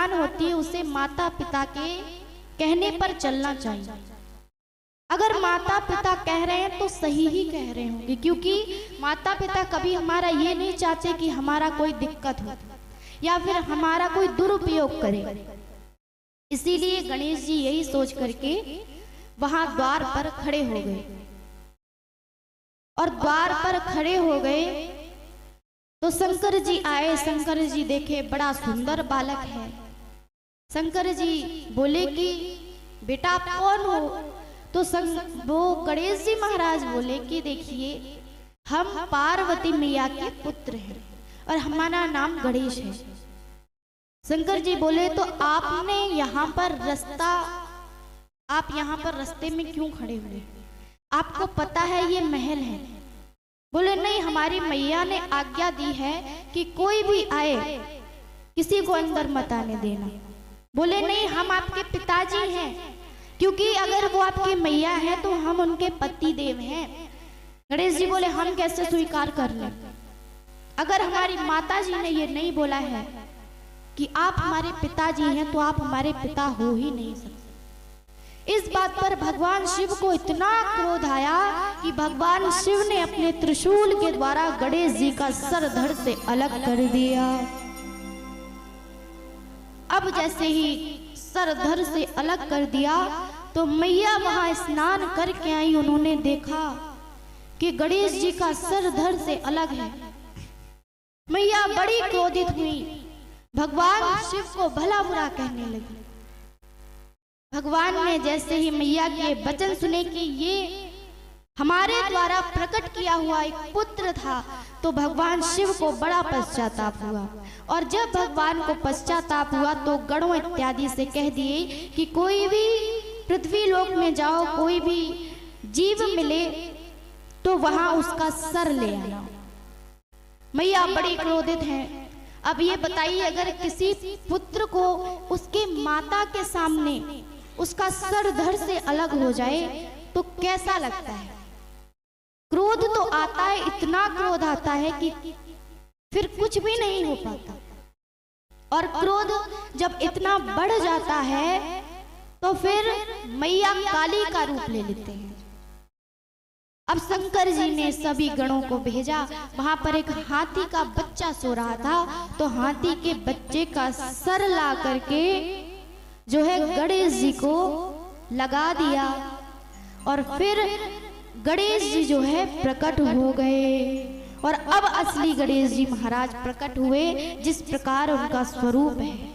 संतान होती है उसे माता पिता के कहने पर चलना चाहिए। अगर माता पिता कह रहे हैं तो सही ही कह रहे होंगे, क्योंकि माता पिता कभी हमारा ये नहीं चाहते कि हमारा कोई दिक्कत हो या फिर हमारा कोई दुरुपयोग करे। इसीलिए गणेश जी यही सोच करके वहां द्वार पर खड़े हो गए। और द्वार पर खड़े हो गए तो शंकर जी आए। शंकर जी देखे बड़ा सुंदर बालक है। शंकर जी बोले कि बेटा आप कौन हो? तो वो गणेश जी महाराज बोले कि देखिए हम पार्वती मैया के पुत्र हैं और हमारा नाम गणेश है। शंकर जी बोले तो आपने यहाँ पर आप यहाँ पर रास्ते में क्यों खड़े हुए? आपको पता है ये महल है? बोले नहीं, हमारी मैया ने आज्ञा दी है कि कोई भी आए किसी को अंदर मत आने देना। बोले नहीं, हम आपके पिताजी हैं, क्योंकि अगर वो आपकी मैया है तो हम उनके पति देव हैं। गणेश जी बोले हम कैसे स्वीकार कर लें? अगर हमारी माता जी ने ये नहीं बोला है कि आप हमारे पिताजी हैं तो आप हमारे पिता हो ही नहीं सकते। इस बात पर भगवान शिव को इतना क्रोध आया कि भगवान शिव ने अपने त्रिशूल के द्वारा गणेश जी का सर धड़ से अलग कर दिया। अब जैसे ही सर धड़ से अलग कर दिया तो मैया वहां स्नान करके आई। उन्होंने देखा कि गणेश जी का सर धड़ से अलग है। मैया बड़ी क्रोधित हुई, भगवान शिव को भला बुरा कहने लगी। भगवान ने जैसे ही मैया के वचन सुने कि ये हमारे द्वारा प्रकट किया हुआ एक पुत्र था, तो भगवान शिव को बड़ा पश्चाताप हुआ। और जब भगवान को पश्चाताप हुआ तो गणों इत्यादि से कह दिए कि कोई भी पृथ्वी लोक में जाओ, कोई भी जीव मिले तो वहां उसका सर ले आना। मैया बड़ी क्रोधित हैं। अब ये बताइए, अगर किसी पुत्र को उसके माता के सामने उसका सर धड़ से अलग हो जाए तो कैसा लगता है? क्रोध तो आता है, इतना क्रोध आता है कि फिर कुछ भी नहीं हो पाता। और क्रोध जब इतना बढ़ जाता है तो फिर मैया काली का रूप ले लेते हैं। अब शंकर जी ने सभी गणों को भेजा। वहां पर एक हाथी का बच्चा सो रहा था, तो हाथी के बच्चे का सर ला करके जो है गणेश जी को लगा दिया। और फिर गणेश जी जो है प्रकट हो गए। और अब असली गणेश जी महाराज प्रकट हुए, जिस प्रकार उनका स्वरूप है।